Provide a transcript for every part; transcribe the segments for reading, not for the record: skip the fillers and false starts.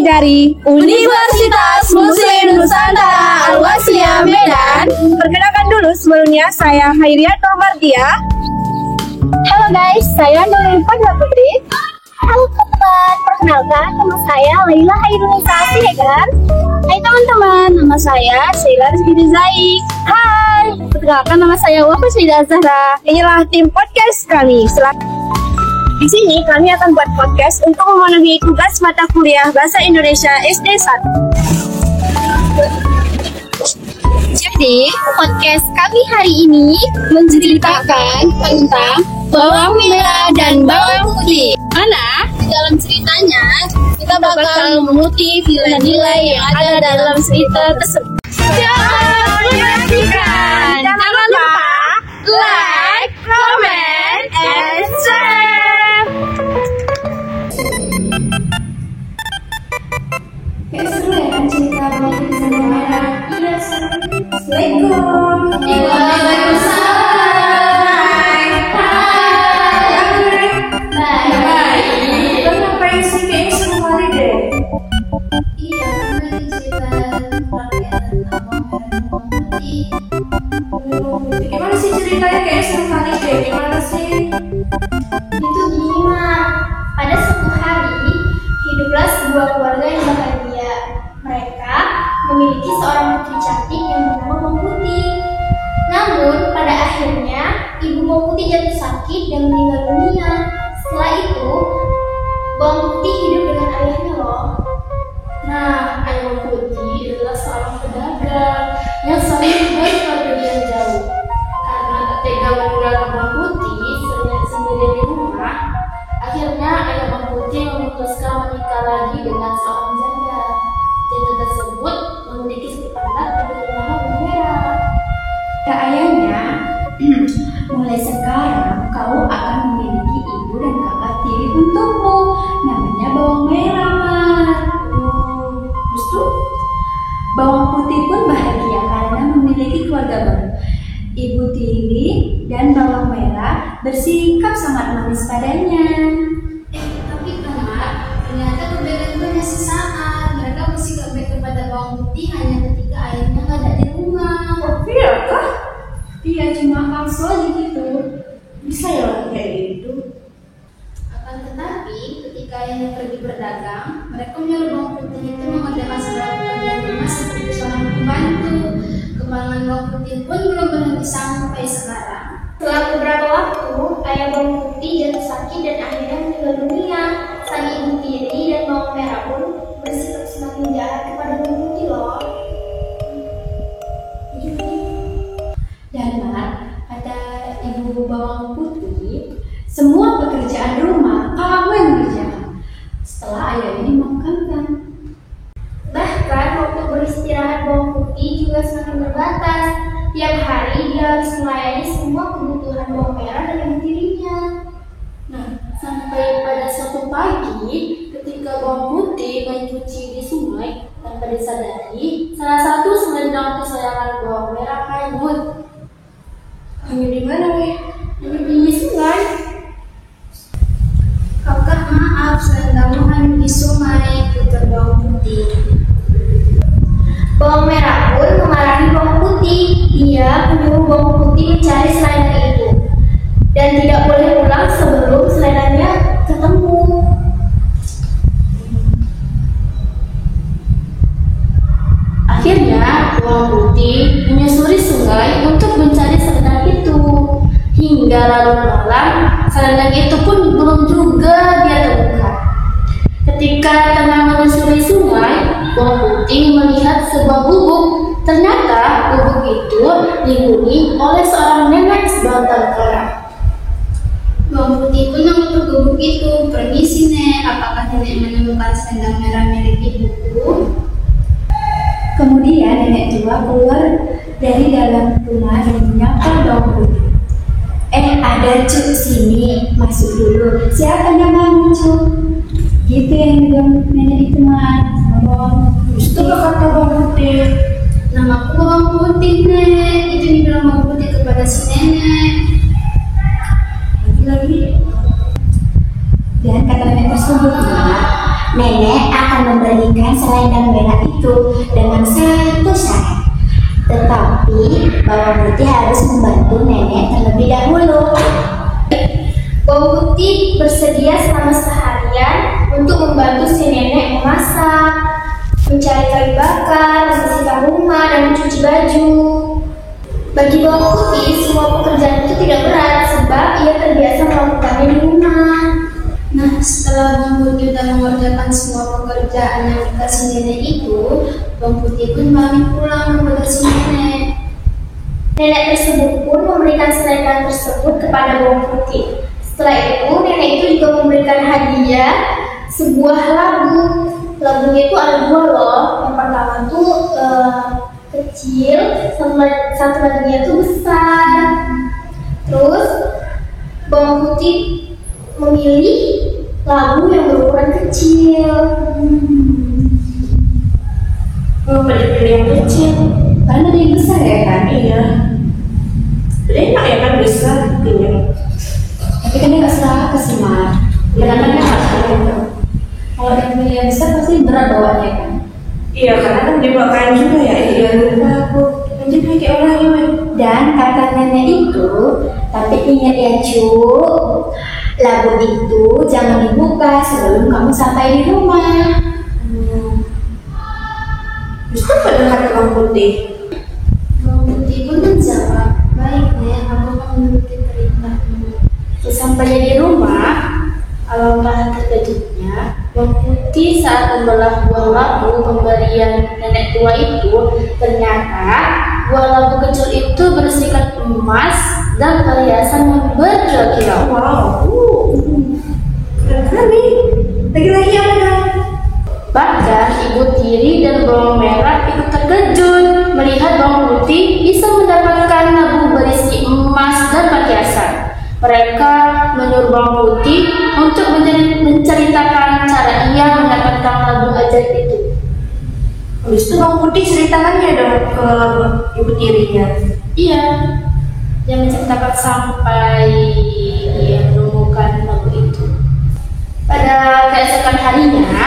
dari Universitas Muslim Nusantara Al-Wasliyah Medan. Perkenalkan dulu sebelumnya, saya Hairianto Mardia. Halo guys, saya Nurul Fadla Putri. Halo teman-teman, perkenalkan nama saya Laila Hairunisa Siregar. Hai teman-teman, nama saya Sheila Rizky Zaik. Hai, perkenalkan nama saya Wafa Syeda Zahra. Inilah tim podcast kami. Di sini kami akan buat podcast untuk memenuhi tugas mata kuliah Bahasa Indonesia SD 1. Jadi, podcast kami hari ini menceritakan tentang bawang merah dan bawang putih. Mana di dalam ceritanya kita bakal mengutip nilai-nilai yang ada dalam cerita tersebut. Jangan menyaksikan. Jangan lupa like, comment, and share. Kayak seru ya kan cerita bawang putih dan bawang merah. Iya, Assalamualaikum. Waalaikumsalam. Gimana sih ceritanya? Kayaknya seru kali deh. Gimana sih? Itu gini mah, pada suatu hari hiduplah sebuah keluarga yang bahagia. Mereka memiliki seorang putri cantik yang bernama Bawang Putih. Namun pada akhirnya ibu Bawang Putih jatuh sakit dan meninggal dunia. Setelah itu Bawang Putih hidup dengan ayahnya loh. Nah, ayah Bawang Putih adalah seorang pedagang yang selalu baik keluarga yang jauh. Karena tak tega meninggalkan Bawang Putih sendiri di rumah, akhirnya ayah Bawang Putih memutuskan menikah lagi dengan seorang janda. Janda tersebut memiliki satu anak yang bernama Bawang Merah. Kata ayahnya, mulai sekarang kau akan memiliki ibu dan kakak tiri untukmu. Namanya Bawang Merah, Mar. Terus tuh, Bawang Putih pun bahagia karena memiliki keluarga baru. Ibu tiri dan Bawang Merah bersikap sangat manis padanya. Tapi Kak, ternyata kebaikan-kebaikannya sesaat. Mereka bersikap baik kepada Bawang Putih hanya ketika ayahnya nggak ada di rumah. Iya kah? Iya, cuma palsu aja gitu. Bisa ya orang kayak gitu. Akan tetapi, ketika ayahnya pergi berdagang, mereka menyuruh Bawang Putih itu mengerjakan segala pekerjaan rumah seperti seorang pembantu. Kembangan Bawang Putih pun belum berhenti sampai sekarang. Setelah beberapa waktu, ayah Bawang Putih jatuh sakit dan akhirnya meninggal dunia. Sang ibu tiri dan Bawang Merah pun bersikap semakin jahat kepada Bawang Putih loh. Dan Mar, kata ibu Bawang Putih, semua pekerjaan rumah kamu yang kerjakan setelah ayahnya dimakamkan. Bahkan waktu beristirahat Bawang Putih juga semakin terbatas. Tiap hari dia harus melayani semua kebutuhan Bawang Merah dan ibu tirinya. Nah, sampai pada suatu pagi, ketika Bawang Putih main cuci di sungai, tanpa disadari, salah satu selendang kesayangan Bawang Merah hanyut. Hanya di mana, weh? Di sungai. Kakak, maaf, selendangmu hanyut di sungai, putar Bawang Putih. Bawang Merah pun memarahi Bawang Putih. Dia menyuruh Bawang Putih mencari selendang itu dan tidak boleh pulang sebelum selendangnya ketemu. Akhirnya, Bawang Putih menyusuri sungai untuk mencari selendang itu. Hingga larut malam, selendang itu pun belum juga dia temukan. Ketika tengah menyusuri sungai, Bawang Putih melihat sebuah gubuk. Ternyata gubuk itu dihuni oleh seorang nenek sebatang kara. Bawang Putih pun mengutuk gubuk itu. Permisi, Nek, apakah Nenek menemukan selendang merah milik ibuku? Kemudian nenek tua keluar dari dalam rumah dan menyapa Bawang Putih. Ada Cuk sini, masuk dulu. Siapa namamu Cuk? Gitu yang bilang nenek itu Mar. Itu kata Bawang Putih. Namaku Bawang Putih, Nek. Itu dibilang Bawang Putih kepada si nenek. Lagi. Dan kata nenek tersebut, nenek akan memberikan selendang merah itu dengan satu syarat. Tetapi bawang putih harus membantu nenek terlebih dahulu. Bawang putih bersedia selama seharian untuk membantu si nenek memasak, mencari kayu bakar, membersihkan rumah, dan mencuci baju. Bagi bawang putih, semua pekerjaan itu tidak berat sebab ia terbiasa melakukannya di rumah. Nah, setelah Bawang Putih sudah mengerjakan semua pekerjaan yang dikasih nenek itu, Bawang Putih pun pamit pulang kepada si nenek. Nenek tersebut pun memberikan selendang tersebut kepada Bawang Putih. Setelah itu, nenek itu juga memberikan hadiah sebuah labu. Labunya itu ada dua loh. Yang pertama tuh kecil, satu lagunya itu besar. Terus Bawang Putih memilih labu yang berukuran kecil. Kenapa dipilih yang kecil? Karena dia besar ya kan? Iya. Enak ya kan besar pilih. Tapi kan dia nggak seraka sih Mar. Kadang-kadang nggak seraka itu. Kalau dia pilih yang besar pasti berat bawanya kan? Iya, karena kan dia bawa kain juga ya. Iya, lupa aku. Nanti kayak orang ini. Dan kata nenek itu, tapi ingat ya cu, labu itu jangan dibuka sebelum kamu sampai di rumah. Terus apa dengan kata Bawang Putih? Bawang Putih pun menjawab, baik Nek, aku akan menuruti perintahmu. Sesampainya di rumah, alangkah terkejutnya Bawang Putih saat membelah buah labu pemberian nenek tua itu, ternyata buah labu kecil itu bersikat emas dan perhiasan yang berkilau-kilau. Wow, keren kali. Lagi-lagi apa dong? Bahkan ibu tiri dan bawang merah ikut terkejut melihat Bawang Putih bisa mendapatkan labu berisi emas dan perhiasan. Mereka menyuruh Bawang Putih untuk menceritakan cara ia mendapatkan labu ajaib itu. Habis itu Bawang Putih ceritakannya dong ke ibu tirinya. Iya, dia menceritakan sampai ia menemukan labu itu. Pada keesokan harinya,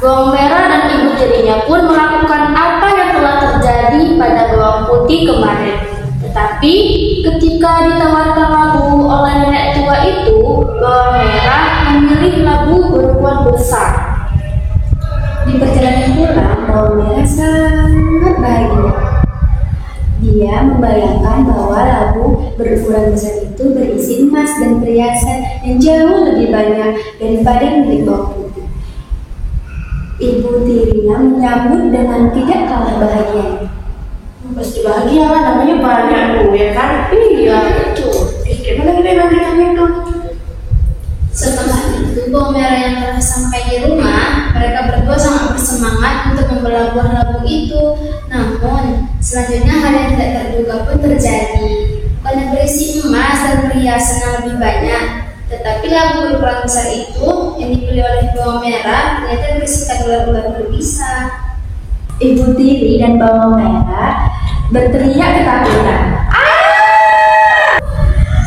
Bawang merah dan ibu tirinya pun melakukan apa yang telah terjadi pada Bawang Putih kemarin. Tetapi ketika ditawarkan labu oleh nenek tua itu, Bawang merah memilih labu berukuran besar. Di perjalanan pulang, bawang merah sangat bahagia. Dia membayangkan bahwa labu berukuran besar itu berisi emas dan perhiasan yang jauh lebih banyak daripada milik bawang putih. Ibu tirinya menyambut dengan tidak kalah bahagia. Pasti bahagia lah, namanya banyak tuh ya kan? Iya itu. Gimana kita bagikan itu? Setelah itu, Bawang merah yang telah sampai di rumah, mereka berdua sangat bersemangat untuk membelah buah labu itu. Namun, selanjutnya hal yang tidak terduga pun terjadi. Bukan yang berisi emas dan perhiasan yang lebih banyak, tetapi labu berukuran besar itu yang dipilih oleh Bawang merah ternyata berisikan ular-ular berbisa. Ibu tiri dan bawang merah berteriak ketakutan.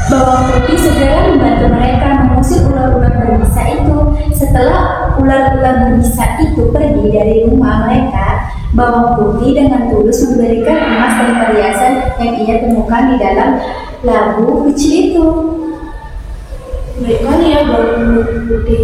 Bawang putih segera membantu mereka mengusir ular-ular berbisa itu. Setelah ular-ular berbisa itu pergi dari rumah mereka, bawang putih dengan tulus memberikan emas dan perhiasan yang ia temukan di dalam labu kecil itu. Baik kali ya bawang putih.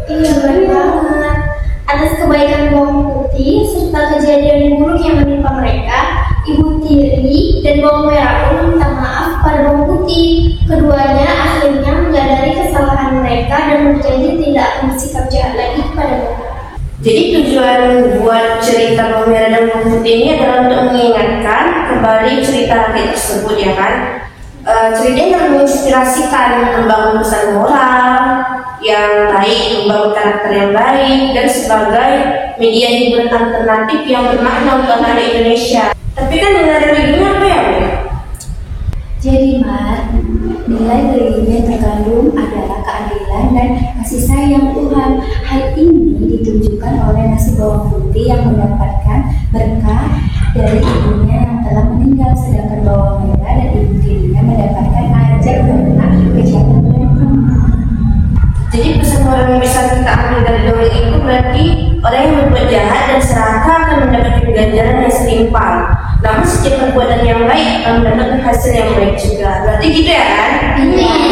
Iya, baik banget. Atas kebaikan Bawang Putih serta kejadian buruk yang menimpa mereka, ibu tiri dan bawang merah pun meminta maaf pada Bawang Putih. Keduanya akhirnya menyadari kesalahan mereka dan berjanji tidak akan bersikap jahat lagi kepada mereka. Jadi tujuan buat cerita Bawang merah dan Bawang putih ini adalah untuk mengingatkan kembali cerita laki tersebut ya kan. Ceritanya yang menginspirasikan membangun pesan moral yang baik, membangun karakter yang baik, dan sebagai media hiburan alternatif yang bermakna untuk anak Indonesia. Tapi kan nilai religinya apa ya? Jadi Mar, nilai religinya yang terkandung adalah keadilan dan kasih sayang Tuhan. Hal ini ditunjukkan oleh nasi bawang putih yang mendapatkan berkah dari ibunya yang telah meninggal, sedangkan bawang merah dan ibu tirinya mendapatkan ajak berkah kejahatan mereka. Jadi pesan moral yang bisa kita ambil dari dongeng itu berarti orang yang berbuat jahat dan serakah akan mendapatkan ganjaran yang setimpal. Namun setiap perbuatan yang baik akan mendapatkan hasil yang baik juga. Berarti gitu ya kan? Iya.